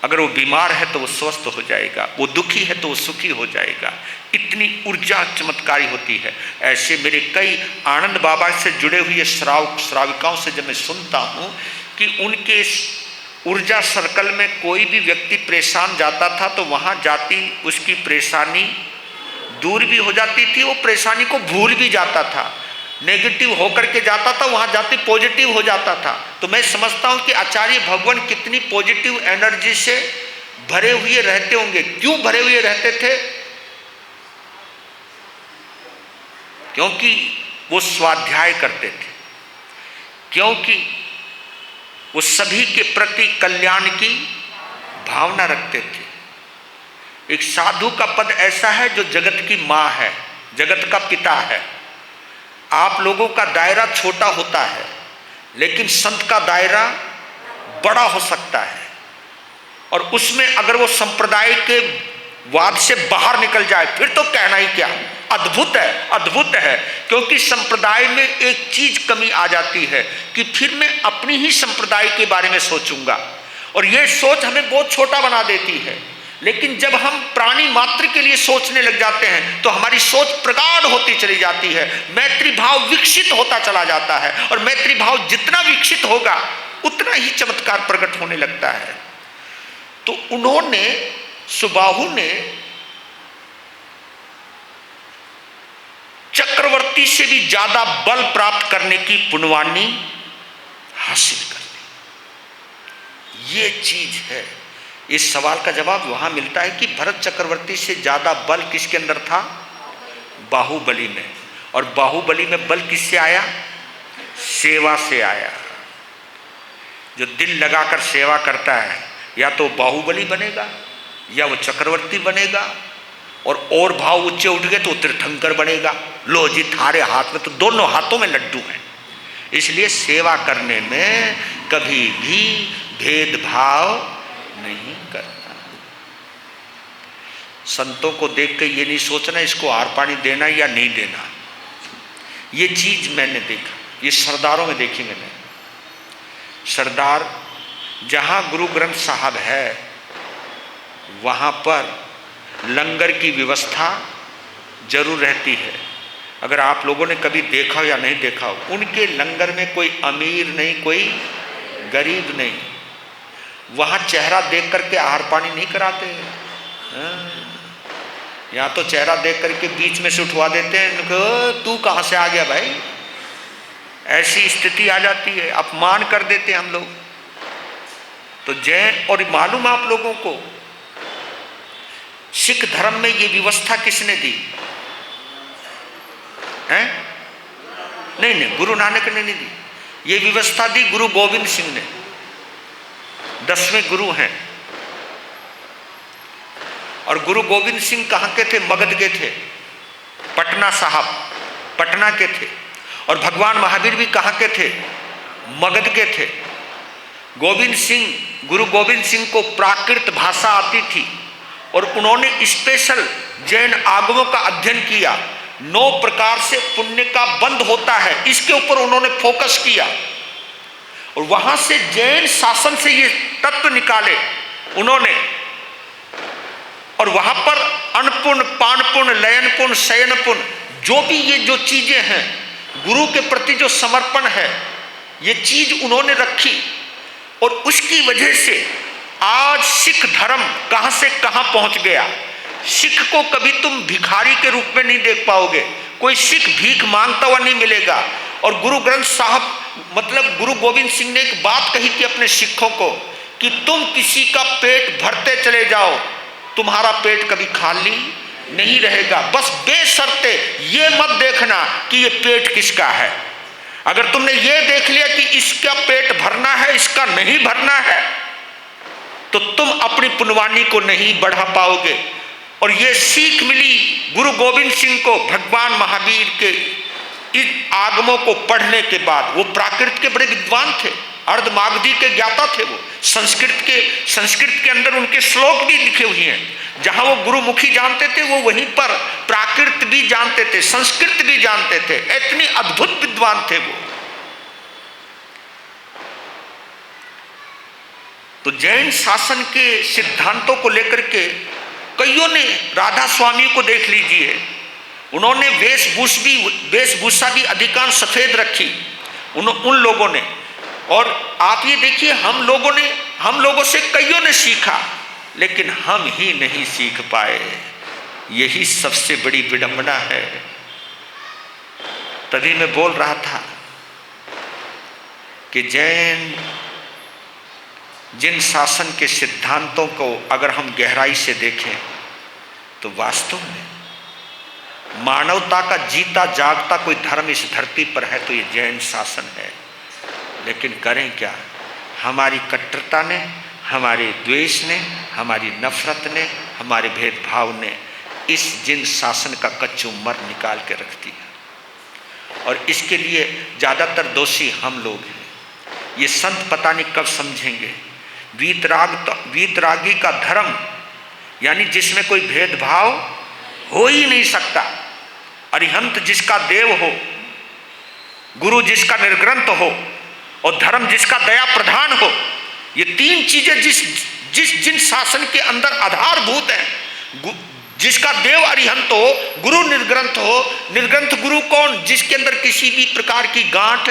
Speaker 1: अगर वो बीमार है तो वो स्वस्थ हो जाएगा, वो दुखी है तो वो सुखी हो जाएगा। इतनी ऊर्जा चमत्कारी होती है। ऐसे मेरे कई आनंद बाबा से जुड़े हुए श्राविकाओं से जब मैं सुनता हूँ कि उनके ऊर्जा सर्कल में कोई भी व्यक्ति परेशान जाता था तो वहाँ जाती उसकी परेशानी दूर भी हो जाती थी, वो परेशानी को भूल भी जाता था, नेगेटिव होकर के जाता था, वहाँ जाती पॉजिटिव हो जाता था। तो मैं समझता हूँ कि आचार्य भगवान कितनी पॉजिटिव एनर्जी से भरे हुए रहते होंगे। क्यों भरे हुए रहते थे? क्योंकि वो स्वाध्याय करते थे, क्योंकि वो सभी के प्रति कल्याण की भावना रखते थे। एक साधु का पद ऐसा है जो जगत की माँ है, जगत का पिता है। आप लोगों का दायरा छोटा होता है लेकिन संत का दायरा बड़ा हो सकता है और उसमें अगर वो संप्रदाय के वाद से बाहर निकल जाए फिर तो कहना ही क्या। अद्भुत है, अद्भुत है। क्योंकि संप्रदाय में एक चीज कमी आ जाती है कि फिर मैं अपनी ही संप्रदाय के बारे में सोचूंगा और ये सोच हमें बहुत छोटा बना देती है। लेकिन जब हम प्राणी मात्र के लिए सोचने लग जाते हैं तो हमारी सोच प्रगाढ़ होती चली जाती है, मैत्री भाव विकसित होता चला जाता है और मैत्री भाव जितना विकसित होगा उतना ही चमत्कार प्रकट होने लगता है। तो उन्होंने, सुबाहु ने चक्रवर्ती से भी ज्यादा बल प्राप्त करने की पुण्यवानी हासिल कर ली। ये चीज है। इस सवाल का जवाब वहां मिलता है कि भरत चक्रवर्ती से ज्यादा बल किसके अंदर था? बाहुबली में। और बाहुबली में बल किससे आया? सेवा से आया। जो दिल लगाकर सेवा करता है या तो बाहुबली बनेगा या वो चक्रवर्ती बनेगा और भाव ऊंचे उठ गए तो तीर्थंकर बनेगा। लो जी, थारे हाथ में तो दोनों हाथों में लड्डू हैं। इसलिए सेवा करने में कभी भी भेदभाव नहीं करना। संतों को देख के ये नहीं सोचना इसको आहार पानी देना या नहीं देना। ये चीज मैंने देखा, ये सरदारों में देखी मैंने। सरदार जहां गुरु ग्रंथ साहब है वहां पर लंगर की व्यवस्था जरूर रहती है। अगर आप लोगों ने कभी देखा हो या नहीं देखा हो, उनके लंगर में कोई अमीर नहीं, कोई गरीब नहीं। वहाँ चेहरा देख करके आहार पानी नहीं कराते हैं। यहाँ तो चेहरा देख करके बीच में से उठवा देते हैं, तू कहाँ से आ गया भाई। ऐसी स्थिति आ जाती है, अपमान कर देते हैं हम लोग। तो जैन, और मालूम आप लोगों को सिख धर्म में ये व्यवस्था किसने दी है? नहीं, गुरु नानक ने नहीं दी। ये व्यवस्था दी गुरु गोविंद सिंह ने। 10वें गुरु हैं। और गुरु गोविंद सिंह कहाँ के थे? मगध के थे, पटना साहब, पटना के थे। और भगवान महावीर भी कहाँ के थे? मगध के थे। गोविंद सिंह, गुरु गोविंद सिंह को प्राकृत भाषा आती थी और उन्होंने स्पेशल जैन आगमों का अध्ययन किया। 9 प्रकार से पुण्य का बंध होता है, इसके ऊपर उन्होंने फोकस किया और वहां से जैन शासन से ये तत्व निकाले उन्होंने, और वहां पर अन्नपूर्ण, पानपूर्ण, लयनपूर्ण, शयनपूर्ण, जो भी ये जो चीजें हैं गुरु के प्रति जो समर्पण है, ये चीज उन्होंने रखी। और उसकी वजह से आज सिख धर्म कहां से कहां पहुंच गया। सिख को कभी तुम भिखारी के रूप में नहीं देख पाओगे, कोई सिख भीख मांगता हुआ नहीं मिलेगा। और गुरु ग्रंथ साहब मतलब गुरु गोविंद सिंह ने एक बात कही थी अपने सिखों को कि तुम किसी का पेट भरते चले जाओ, तुम्हारा पेट कभी खाली नहीं रहेगा। बस बेशर्ते ये मत देखना कि ये पेट किसका है। अगर तुमने ये देख लिया कि इसका पेट भरना है, इसका नहीं भरना है, तो तुम अपनी पुण्यवानी को नहीं बढ़ा पाओगे। और ये सीख मिली गुरु गोविंद सिंह को भगवान महावीर के इस आगमों को पढ़ने के बाद। वो प्राकृत के बड़े विद्वान थे, अर्धमागधी के ज्ञाता थे। वो संस्कृत के अंदर उनके श्लोक भी लिखे हुए हैं। जहां वो गुरुमुखी जानते थे, वो वहीं पर प्राकृत भी जानते थे, संस्कृत भी जानते थे। इतनी अद्भुत विद्वान थे वो। तो जैन शासन के सिद्धांतों को लेकर के कईयों ने, राधा स्वामी को देख लीजिए, उन्होंने वेशभूषा भी अधिकांश सफेद रखी उन लोगों ने। और आप ये देखिए, हम लोगों से कईयों ने सीखा, लेकिन हम ही नहीं सीख पाए। यही सबसे बड़ी विडंबना है। तभी मैं बोल रहा था कि जिन शासन के सिद्धांतों को अगर हम गहराई से देखें तो वास्तव में मानवता का जीता जागता कोई धर्म इस धरती पर है तो ये जैन शासन है। लेकिन करें क्या, हमारी कट्टरता ने, हमारे द्वेष ने, हमारी नफरत ने, हमारे भेदभाव ने इस जिन शासन का कच्चू मर निकाल के रख दिया। और इसके लिए ज़्यादातर दोषी हम लोग हैं। ये संत पता नहीं कब समझेंगे। वीतरागी का धर्म यानी जिसमें कोई भेदभाव हो ही नहीं सकता, अरिहंत जिसका देव हो, गुरु जिसका निर्ग्रंथ हो और धर्म जिसका दया प्रधान हो, ये तीन चीजें जिन शासन के अंदर आधारभूत हैं। जिसका देव अरिहंत हो, गुरु निर्ग्रंथ हो। निर्ग्रंथ गुरु कौन? जिसके अंदर किसी भी प्रकार की गांठ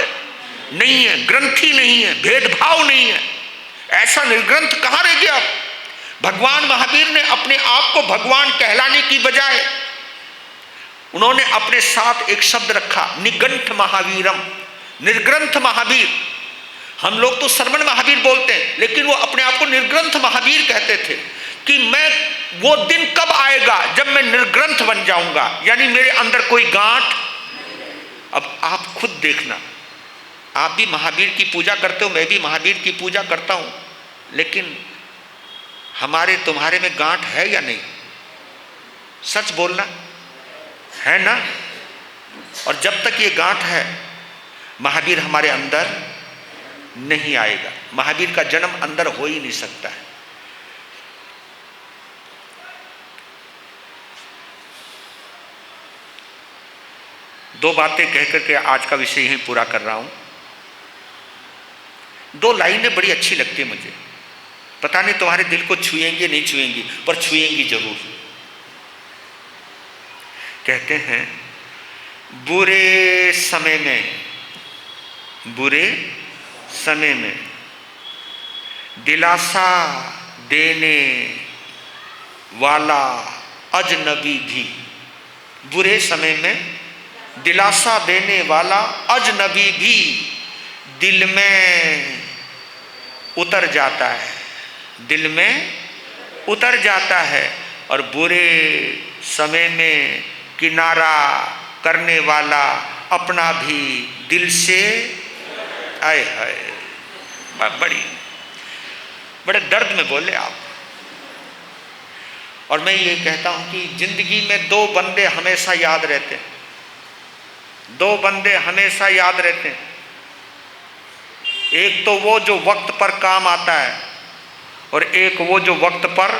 Speaker 1: नहीं है, ग्रंथि नहीं है, भेदभाव नहीं है। ऐसा निर्ग्रंथ कहां रह गया? भगवान महावीर ने अपने आप को भगवान कहलाने की बजाय उन्होंने अपने साथ एक शब्द रखा, निगंठ महावीरम, निर्ग्रंथ महावीर। हम लोग तो श्रवण महावीर बोलते हैं, लेकिन वो अपने आप को निर्ग्रंथ महावीर कहते थे कि मैं, वो दिन कब आएगा जब मैं निर्ग्रंथ बन जाऊंगा, यानी मेरे अंदर कोई गांठ। अब आप खुद देखना, आप भी महावीर की पूजा करते हो, मैं भी महावीर की पूजा करता हूं, लेकिन हमारे तुम्हारे में गांठ है या नहीं? सच बोलना है ना। और जब तक ये गांठ है, महावीर हमारे अंदर नहीं आएगा। महावीर का जन्म अंदर हो ही नहीं सकता है। दो बातें कह करके आज का विषय यहीं पूरा कर रहा हूं। दो लाइनें बड़ी अच्छी लगती है मुझे, पता नहीं तुम्हारे दिल को छुएंगी नहीं छुएंगी, पर छुएंगी जरूर। कहते हैं, बुरे समय में दिलासा देने वाला अजनबी भी, बुरे समय में दिलासा देने वाला अजनबी भी दिल में उतर जाता है, दिल में उतर जाता है। और बुरे समय में किनारा करने वाला अपना भी दिल से, आए हाय, बड़े दर्द में बोले आप। और मैं ये कहता हूं कि जिंदगी में दो बंदे हमेशा याद रहते हैं, दो बंदे हमेशा याद रहते हैं। एक तो वो जो वक्त पर काम आता है, और एक वो जो वक्त पर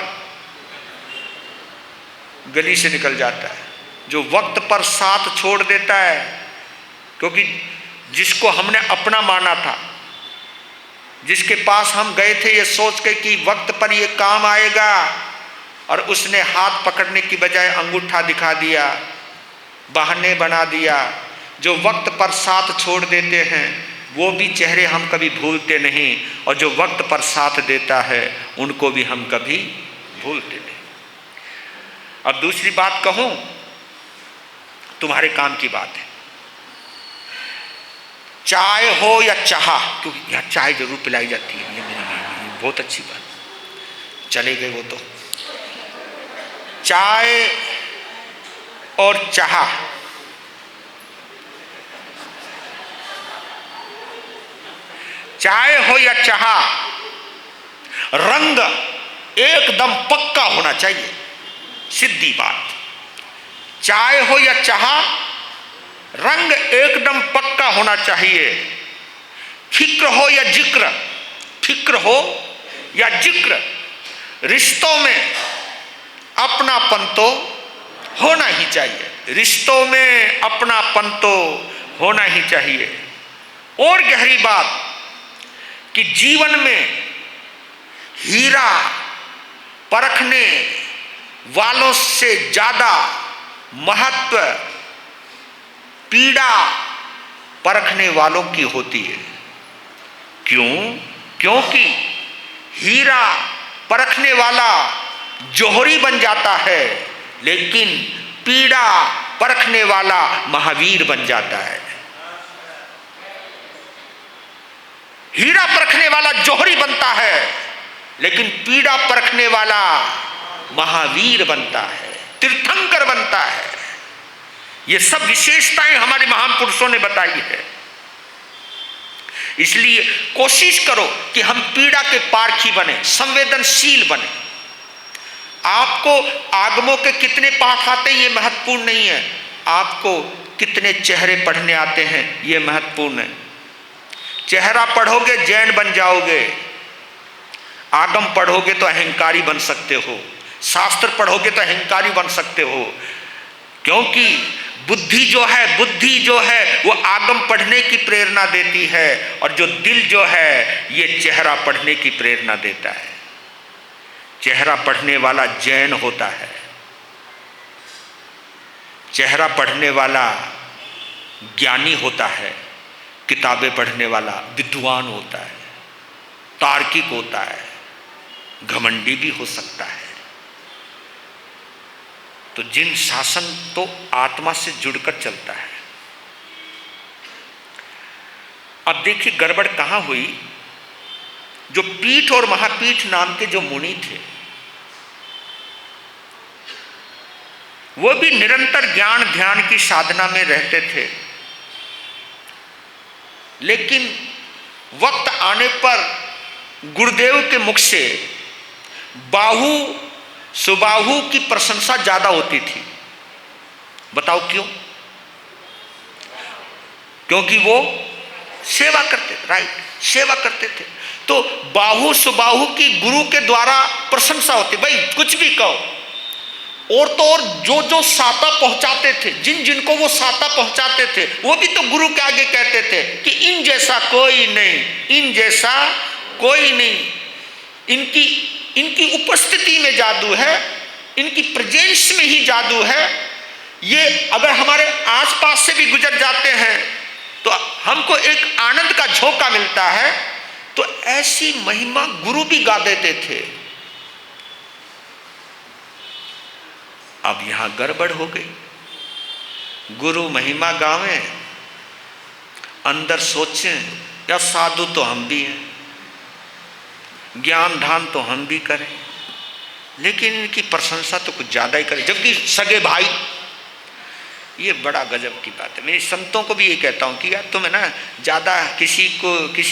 Speaker 1: गली से निकल जाता है, जो वक्त पर साथ छोड़ देता है। क्योंकि जिसको हमने अपना माना था, जिसके पास हम गए थे ये सोच के कि वक्त पर ये काम आएगा, और उसने हाथ पकड़ने की बजाय अंगूठा दिखा दिया, बहाने बना दिया। जो वक्त पर साथ छोड़ देते हैं वो भी चेहरे हम कभी भूलते नहीं, और जो वक्त पर साथ देता है उनको भी हम कभी भूलते नहीं। अब दूसरी बात कहूं, तुम्हारे काम की बात है। चाय हो या चाह, क्योंकि यहाँ चाय जरूर पिलाई जाती है, ये बहुत अच्छी बात। चले गए वो तो। चाय और चाह, चाय हो या चाह, रंग एकदम पक्का होना चाहिए, सीधी बात। चाय हो या चाह, रंग एकदम पक्का होना चाहिए। फिक्र हो या जिक्र, फिक्र हो या जिक्र, रिश्तों में अपनापन तो होना ही चाहिए, रिश्तों में अपनापन तो होना ही चाहिए। और गहरी बात कि जीवन में हीरा परखने वालों से ज्यादा महत्व पीड़ा परखने वालों की होती है। क्यों? क्योंकि हीरा परखने वाला जौहरी बन जाता है, लेकिन पीड़ा परखने वाला महावीर बन जाता है। हीरा परखने वाला जौहरी बनता है, लेकिन पीड़ा परखने वाला महावीर बनता है, तीर्थंकर बनता है। ये सब विशेषताएं हमारे महान पुरुषों ने बताई है। इसलिए कोशिश करो कि हम पीड़ा के पारखी बने, संवेदनशील बने। आपको आगमों के कितने पाठ आते हैं ये महत्वपूर्ण नहीं है, आपको कितने चेहरे पढ़ने आते हैं ये महत्वपूर्ण है। चेहरा पढ़ोगे जैन बन जाओगे, आगम पढ़ोगे तो अहंकारी बन सकते हो, शास्त्र पढ़ोगे तो अहंकारी बन सकते हो। क्योंकि बुद्धि जो है वो आगम पढ़ने की प्रेरणा देती है, और जो दिल जो है ये चेहरा पढ़ने की प्रेरणा देता है। चेहरा पढ़ने वाला जैन होता है, चेहरा पढ़ने वाला ज्ञानी होता है, किताबें पढ़ने वाला विद्वान होता है, तार्किक होता है, घमंडी भी हो सकता है। तो जिन शासन तो आत्मा से जुड़कर चलता है। अब देखिए गड़बड़ कहां हुई। जो पीठ और महापीठ नाम के जो मुनि थे वो भी निरंतर ज्ञान ध्यान की साधना में रहते थे, लेकिन वक्त आने पर गुरुदेव के मुख से बाहु सुबाहु की प्रशंसा ज्यादा होती थी। बताओ क्यों? क्योंकि वो सेवा करते, राइट, सेवा करते थे। तो बाहु सुबाहु की गुरु के द्वारा प्रशंसा होती। भाई कुछ भी कहो, और तो और जो जो साता पहुंचाते थे, जिन जिनको वो साता पहुंचाते थे, वो भी तो गुरु के आगे कहते थे कि इन जैसा कोई नहीं, इन जैसा कोई नहीं। इनकी उपस्थिति में जादू है, इनकी प्रेजेंस में ही जादू है। ये अगर हमारे आसपास से भी गुजर जाते हैं तो हमको एक आनंद का झोंका मिलता है। तो ऐसी महिमा गुरु भी गा देते थे। अब यहां गड़बड़ हो गई। गुरु महिमा गावें, अंदर सोचें या साधु तो हम भी हैं, ज्ञान ध्यान तो हम भी करें, लेकिन इनकी प्रशंसा तो कुछ ज्यादा ही करें, जबकि सगे भाई। ये बड़ा गजब की बात है। मैं संतों को भी ये कहता हूं कि यार तुम है ना ज्यादा किसी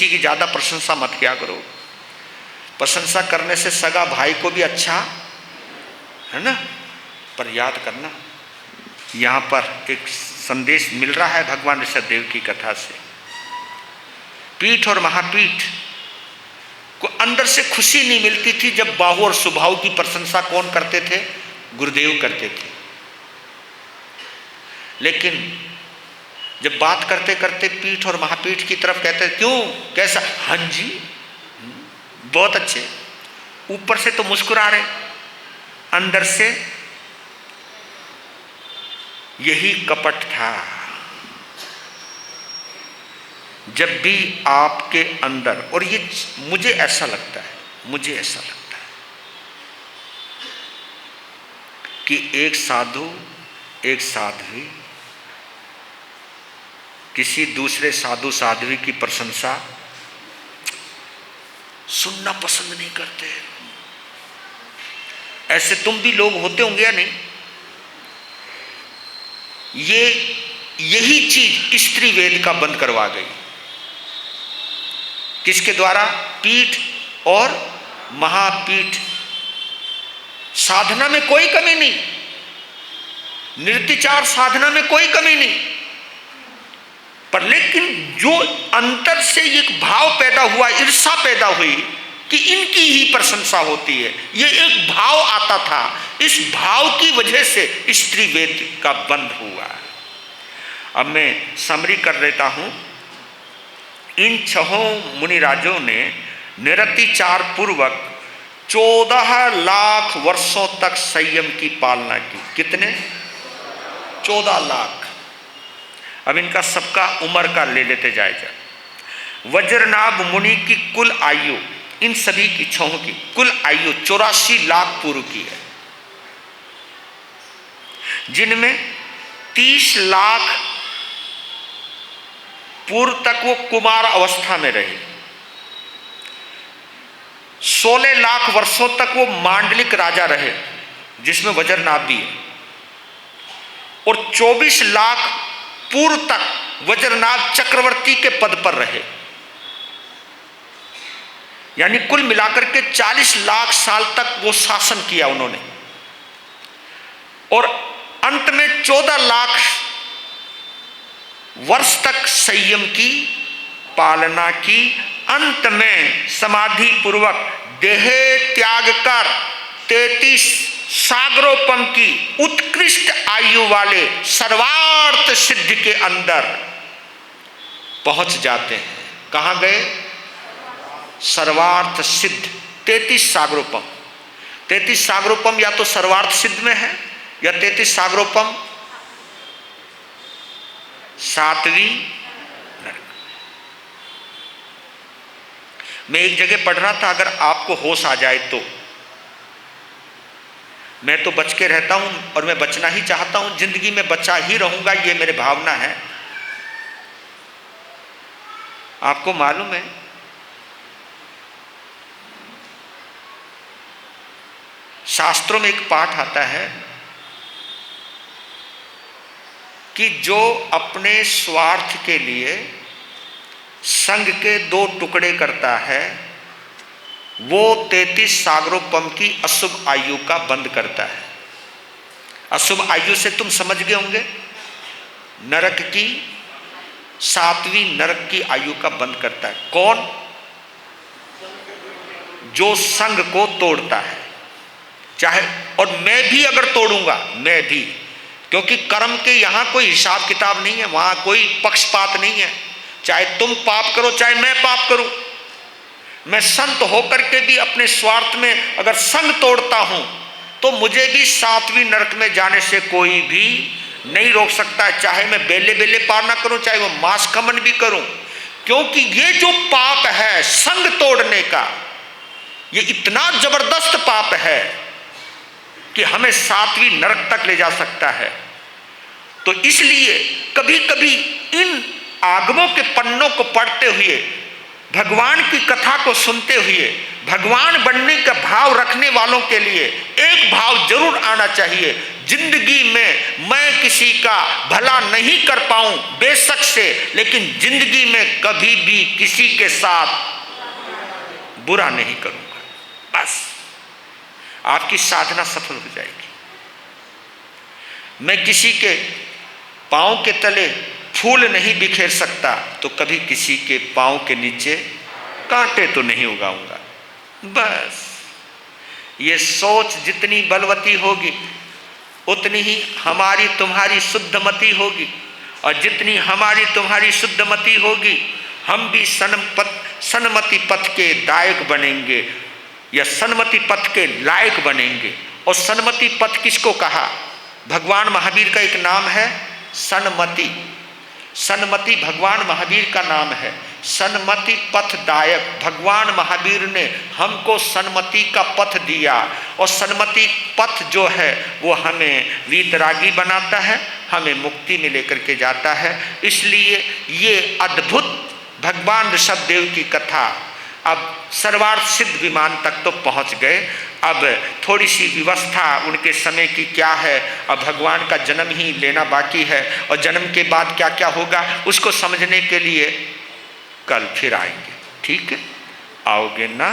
Speaker 1: की ज्यादा प्रशंसा मत किया करो। प्रशंसा करने से सगा भाई को भी अच्छा है ना। पर याद करना, यहाँ पर एक संदेश मिल रहा है भगवान ऋषभदेव की कथा से। पीठ और महापीठ को अंदर से खुशी नहीं मिलती थी जब बाहु और सुबाहु की प्रशंसा कौन करते थे? गुरुदेव करते थे। लेकिन जब बात करते करते पीठ और महापीठ की तरफ कहते क्यों, कैसा? हाँ जी, बहुत अच्छे, ऊपर से तो मुस्कुरा रहे, अंदर से यही कपट था। जब भी आपके अंदर, और ये मुझे ऐसा लगता है कि एक साधु एक साध्वी किसी दूसरे साधु साध्वी की प्रशंसा सुनना पसंद नहीं करते। ऐसे तुम भी लोग होते होंगे या नहीं? यही चीज स्त्री वेद का बंद करवा गई। किसके द्वारा? पीठ और महापीठ। साधना में कोई कमी नहीं, निर्तिचार साधना में कोई कमी नहीं, पर लेकिन जो अंतर से एक भाव पैदा हुआ, ईर्षा पैदा हुई कि इनकी ही प्रशंसा होती है, ये एक भाव आता था। इस भाव की वजह से स्त्री वेद का बंद हुआ। अब मैं समरी कर देता हूं। इन 6 मुनिराजों ने निरतिचार पूर्वक 14 लाख वर्षों तक संयम की पालना की। कितने? 14 लाख। अब इनका सबका उम्र का ले लेते जाएगा। वज्रनाभ मुनि की कुल आयु, इन सभी की 6 की कुल आयु 84 लाख पूर्व की है, जिनमें 30 लाख पूर्व तक वो कुमार अवस्था में रहे, 16 लाख वर्षों तक वो मांडलिक राजा रहे जिसमें वज्रनाभ भी है, और 24 लाख पूर्व तक वज्रनाभ चक्रवर्ती के पद पर रहे। यानी कुल मिलाकर के 40 लाख साल तक वो शासन किया उन्होंने, और अंत में 14 लाख वर्ष तक संयम की पालना की। अंत में समाधि पूर्वक देह त्याग कर 33 सागरोपम की उत्कृष्ट आयु वाले सर्वार्थ सिद्धि के अंदर पहुंच जाते हैं। कहां गए? सर्वार्थ सिद्ध 33 सागरोपम। 33 सागरोपम या तो सर्वार्थ सिद्ध में है या 33 सागरोपम 7वीं नरक। मैं एक जगह पढ़ रहा था, अगर आपको होश आ जाए तो, मैं तो बच के रहता हूं और मैं बचना ही चाहता हूं, जिंदगी में बचा ही रहूंगा, ये मेरी भावना है। आपको मालूम है शास्त्रों में एक पाठ आता है कि जो अपने स्वार्थ के लिए संग के 2 टुकड़े करता है वो 33 सागरोपम की अशुभ आयु का बंद करता है। अशुभ आयु से तुम समझ गए होंगे, नरक की 7वीं नरक की आयु का बंद करता है। कौन? जो संग को तोड़ता है। चाहे, और मैं भी अगर तोड़ूंगा, मैं भी, क्योंकि कर्म के यहां कोई हिसाब किताब नहीं है, वहां कोई पक्षपात नहीं है। चाहे तुम पाप करो चाहे मैं पाप करूं, मैं संत होकर के भी अपने स्वार्थ में अगर संग तोड़ता हूं तो मुझे भी 7वीं नरक में जाने से कोई भी नहीं रोक सकता है। चाहे मैं बेले बेले पार ना करूं, चाहे वो मांस खमन भी करूं, क्योंकि ये जो पाप है संग तोड़ने का, ये इतना जबरदस्त पाप है कि हमें 7वीं नरक तक ले जा सकता है। तो इसलिए कभी कभी इन आगमों के पन्नों को पढ़ते हुए, भगवान की कथा को सुनते हुए, भगवान बनने का भाव रखने वालों के लिए एक भाव जरूर आना चाहिए, जिंदगी में मैं किसी का भला नहीं कर पाऊं बेशक से, लेकिन जिंदगी में कभी भी किसी के साथ बुरा नहीं करूंगा। बस आपकी साधना सफल हो जाएगी। मैं किसी के पांव के तले फूल नहीं बिखेर सकता तो कभी किसी के पांव के नीचे कांटे तो नहीं उगाऊंगा। बस ये सोच जितनी बलवती होगी उतनी ही हमारी तुम्हारी शुद्धमती होगी, और जितनी हमारी तुम्हारी शुद्धमती होगी हम भी सन्मति पथ के दायक बनेंगे या सन्मति पथ के लायक बनेंगे। और सन्मति पथ किसको कहा? भगवान महावीर का एक नाम है सन्मति। सन्मति भगवान महावीर का नाम है। सन्मति पथदायक, भगवान महावीर ने हमको सन्मति का पथ दिया और सन्मति पथ जो है वो हमें वीतरागी बनाता है, हमें मुक्ति में लेकर के जाता है। इसलिए ये अद्भुत भगवान ऋषभदेव की कथा अब सर्वार्थ सिद्ध विमान तक तो पहुंच गए। अब थोड़ी सी व्यवस्था उनके समय की क्या है, अब भगवान का जन्म ही लेना बाकी है और जन्म के बाद क्या क्या होगा उसको समझने के लिए कल फिर आएंगे। ठीक है, आओगे ना?